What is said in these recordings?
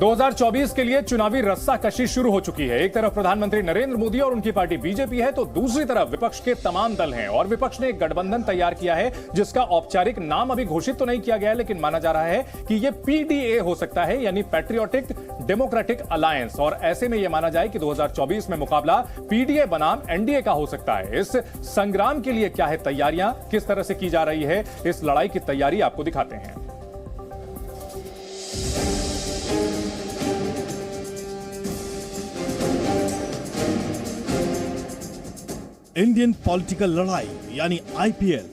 2024 के लिए चुनावी रस्साकशी शुरू हो चुकी है। एक तरफ प्रधानमंत्री नरेंद्र मोदी और उनकी पार्टी बीजेपी है, तो दूसरी तरफ विपक्ष के तमाम दल हैं और विपक्ष ने एक गठबंधन तैयार किया है जिसका औपचारिक नाम अभी घोषित तो नहीं किया गया है, लेकिन माना जा रहा है कि यह पीडीए हो सकता है, यानी पैट्रियोटिक डेमोक्रेटिक अलायंस। और ऐसे में यह माना जाए कि 2024 में मुकाबला पीडीए बनाम एनडीए का हो सकता है। इस संग्राम के लिए क्या है तैयारियां, किस तरह से की जा रही है, इस लड़ाई की तैयारी आपको दिखाते हैं। इंडियन पॉलिटिकल लड़ाई यानी आईपीएल।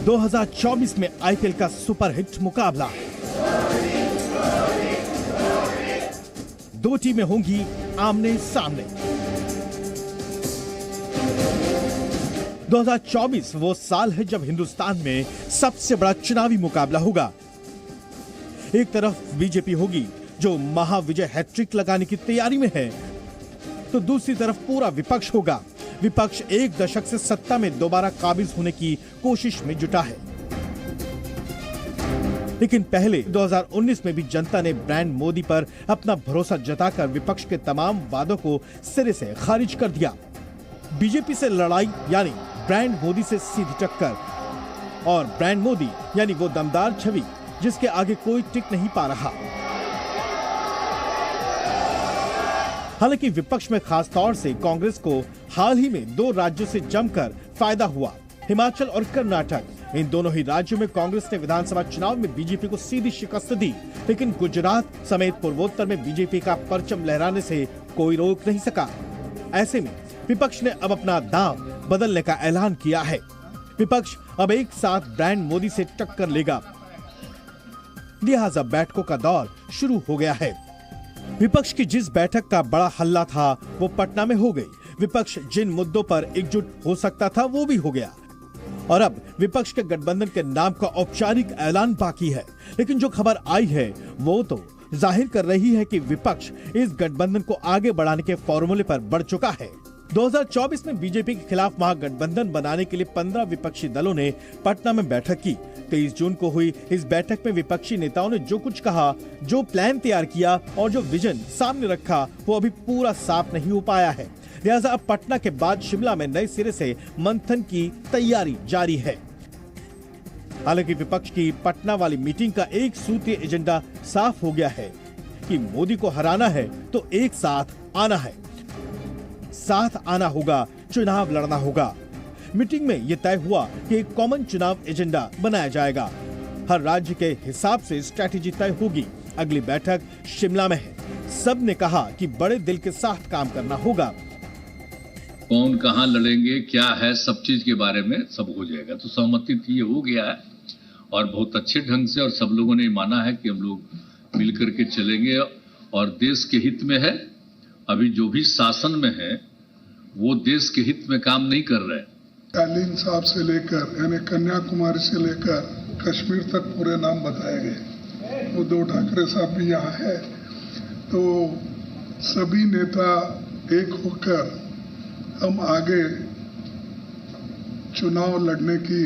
दो 2024 में आईपीएल का सुपरहिट मुकाबला। दो टीमें होंगी आमने सामने। 2024 वो साल है जब हिंदुस्तान में सबसे बड़ा चुनावी मुकाबला होगा। एक तरफ बीजेपी होगी जो महाविजय हैट्रिक लगाने की तैयारी में है, तो दूसरी तरफ पूरा विपक्ष होगा। विपक्ष एक दशक से सत्ता में दोबारा काबिज होने की कोशिश में जुटा है। लेकिन पहले 2019 में भी जनता ने ब्रांड मोदी पर अपना भरोसा जताकर विपक्ष के तमाम वादों को सिरे से खारिज कर दिया। बीजेपी से लड़ाई यानी ब्रांड मोदी से सीधी टक्कर, और ब्रांड मोदी यानी वो दमदार छवि जिसके आगे कोई टिक नहीं पा रहा। हालांकि विपक्ष में खास तौर से कांग्रेस को हाल ही में दो राज्यों से जमकर फायदा हुआ, हिमाचल और कर्नाटक। इन दोनों ही राज्यों में कांग्रेस ने विधानसभा चुनाव में बीजेपी को सीधी शिकस्त दी, लेकिन गुजरात समेत पूर्वोत्तर में बीजेपी का परचम लहराने से कोई रोक नहीं सका। ऐसे में विपक्ष ने अब अपना दांव बदलने का ऐलान किया है। विपक्ष अब एक साथ ब्रांड मोदी से टक्कर लेगा, लिहाजा बैठकों का दौर शुरू हो गया है। विपक्ष की जिस बैठक का बड़ा हल्ला था वो पटना में हो गई। विपक्ष जिन मुद्दों पर एकजुट हो सकता था वो भी हो गया, और अब विपक्ष के गठबंधन के नाम का औपचारिक ऐलान बाकी है। लेकिन जो खबर आई है वो तो जाहिर कर रही है कि विपक्ष इस गठबंधन को आगे बढ़ाने के फॉर्मूले पर बढ़ चुका है। 2024 में बीजेपी के खिलाफ महागठबंधन बनाने के लिए 15 विपक्षी दलों ने पटना में बैठक की। 23 जून को हुई इस बैठक में विपक्षी नेताओं ने जो कुछ कहा, जो प्लान तैयार किया और जो विजन सामने रखा, वो अभी पूरा साफ नहीं हो पाया है। लिहाजा अब पटना के बाद शिमला में नए सिरे से मंथन की तैयारी जारी है। हालांकि विपक्ष की पटना वाली मीटिंग का एक सूत्रीय एजेंडा साफ हो गया है कि मोदी को हराना है तो एक साथ आना है, साथ आना होगा, चुनाव लड़ना होगा। मीटिंग में यह तय हुआ कि एक कॉमन चुनाव एजेंडा बनाया जाएगा। हर राज्य के हिसाब से स्ट्रैटेजी तय होगी। अगली बैठक शिमला में है। सब ने कहा कि बड़े दिल के साथ काम करना होगा। कौन कहां लड़ेंगे, क्या है, सब चीज के बारे में सब हो जाएगा। तो सहमति थी, ये हो गया है और बहुत अच्छे ढंग से, और सब लोगों ने माना है कि हम लोग मिलकर के चलेंगे और देश के हित में है। अभी जो भी शासन में है वो देश के हित में काम नहीं कर रहे। स्टालिन साहब से लेकर यानी कन्याकुमारी से लेकर कश्मीर तक पूरे नाम बताए गए। उद्धव ठाकरे साहब भी यहाँ है, तो सभी नेता एक होकर हम आगे चुनाव लड़ने की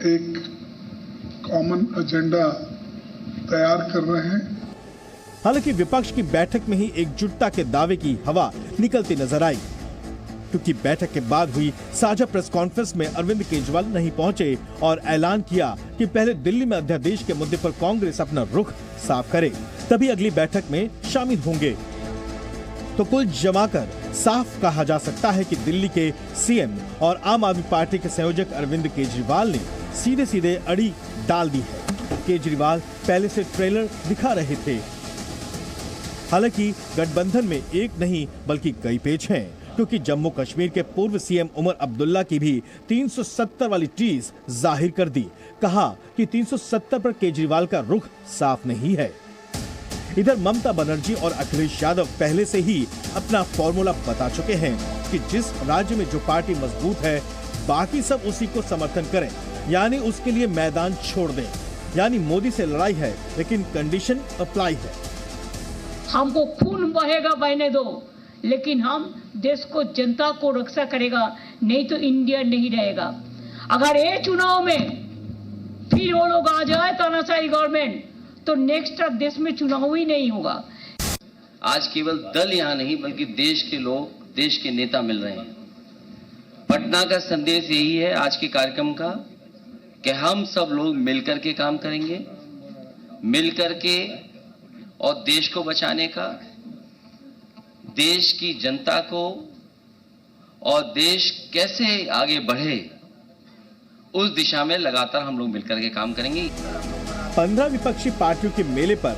एक कॉमन एजेंडा तैयार कर रहे हैं। हालांकि विपक्ष की बैठक में ही एकजुटता के दावे की हवा निकलती नजर आई, क्योंकि बैठक के बाद हुई साझा प्रेस कॉन्फ्रेंस में अरविंद केजरीवाल नहीं पहुंचे और ऐलान किया कि पहले दिल्ली में अध्यादेश के मुद्दे पर कांग्रेस अपना रुख साफ करे, तभी अगली बैठक में शामिल होंगे। तो कुल जमाकर साफ कहा जा सकता है कि दिल्ली के सीएम और आम आदमी पार्टी के संयोजक अरविंद केजरीवाल ने सीधे सीधे अड़ी डाल दी है। केजरीवाल पहले से ट्रेलर दिखा रहे थे। हालांकि गठबंधन में एक नहीं बल्कि कई पेच हैं, क्योंकि जम्मू कश्मीर के पूर्व सीएम उमर अब्दुल्ला की भी 370 वाली टीज जाहिर कर दी। कहा कि 370 पर केजरीवाल का रुख साफ नहीं है। इधर ममता बनर्जी और अखिलेश यादव पहले से ही अपना फॉर्मूला बता चुके हैं कि जिस राज्य में जो पार्टी मजबूत है बाकी सब उसी को समर्थन करें, यानी उसके लिए मैदान छोड़ दें। यानी मोदी से लड़ाई है लेकिन कंडीशन अप्लाई है। हमको खून बहेगा बहने दो, लेकिन हम देश को, जनता को रक्षा करेगा, नहीं तो इंडिया नहीं रहेगा। अगर ये चुनाव में आ जाए तानाशाही गवर्नमेंट तो नेक्स्ट देश में चुनाव ही नहीं होगा। आज केवल दल यहाँ नहीं बल्कि देश के लोग, देश के नेता मिल रहे हैं। पटना का संदेश यही है आज के कार्यक्रम का कि हम सब लोग मिलकर के काम करेंगे, मिलकर के, और देश को बचाने का, देश की जनता को, और देश कैसे आगे बढ़े उस दिशा में लगातार हम लोग मिलकर के काम करेंगे। 15 विपक्षी पार्टियों के मेले पर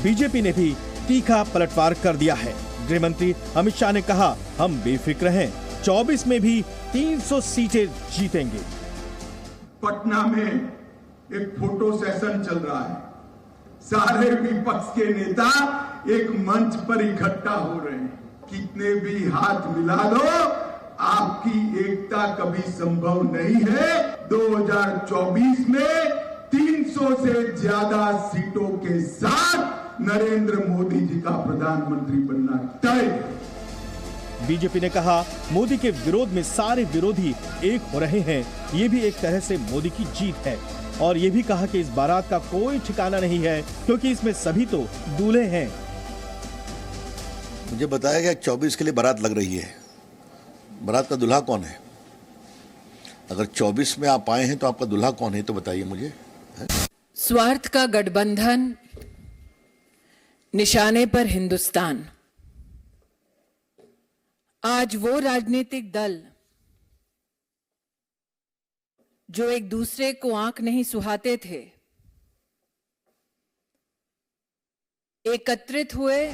बीजेपी ने भी तीखा पलटवार कर दिया है। गृह मंत्री अमित शाह ने कहा, हम बेफिक्र हैं, 24 में भी 300 सीटें जीतेंगे। पटना में एक फोटो सेशन चल रहा है, सारे विपक्ष के नेता एक मंच पर इकट्ठा हो रहे हैं। कितने भी हाथ मिला लो, आपकी एकता कभी संभव नहीं है। 2024 में 300 से ज्यादा सीटों के साथ नरेंद्र मोदी जी का प्रधानमंत्री बनना तय। बीजेपी ने कहा, मोदी के विरोध में सारे विरोधी एक हो रहे हैं, ये भी एक तरह से मोदी की जीत है। और ये भी कहा कि इस बारात का कोई ठिकाना नहीं है क्योंकि इसमें सभी तो दूल्हे हैं। मुझे बताया गया 24 के लिए बारात लग रही है। बारात का दूल्हा कौन है? अगर 24 में आप आए हैं तो आपका दूल्हा कौन है तो बताइए मुझे। स्वार्थ का गठबंधन, निशाने पर हिंदुस्तान। आज वो राजनीतिक दल जो एक दूसरे को आंख नहीं सुहाते थे, एकत्रित हुए।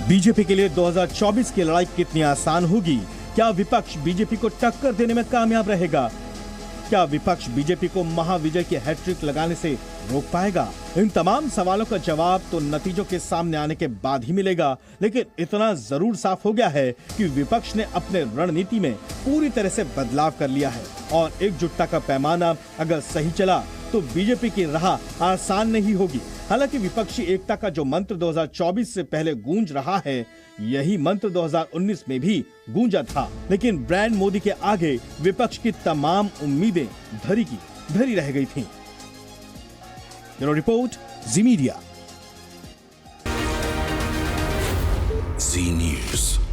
बीजेपी के लिए 2024 की लड़ाई कितनी आसान होगी? क्या विपक्ष बीजेपी को टक्कर देने में कामयाब रहेगा? क्या विपक्ष बीजेपी को महाविजय की हैट्रिक लगाने से रोक पाएगा? इन तमाम सवालों का जवाब तो नतीजों के सामने आने के बाद ही मिलेगा। लेकिन इतना जरूर साफ हो गया है कि विपक्ष ने अपने रणनीति में पूरी तरह से बदलाव कर लिया है और एकजुटता का पैमाना अगर सही चला तो बीजेपी की राह आसान नहीं होगी। हालांकि विपक्षी एकता का जो मंत्र 2024 से पहले गूंज रहा है, यही मंत्र 2019 में भी गूंजा था। लेकिन ब्रांड मोदी के आगे विपक्ष की तमाम उम्मीदें धरी की धरी रह गई थीं। ब्यूरो रिपोर्ट, जी मीडिया। जी न्यूज़।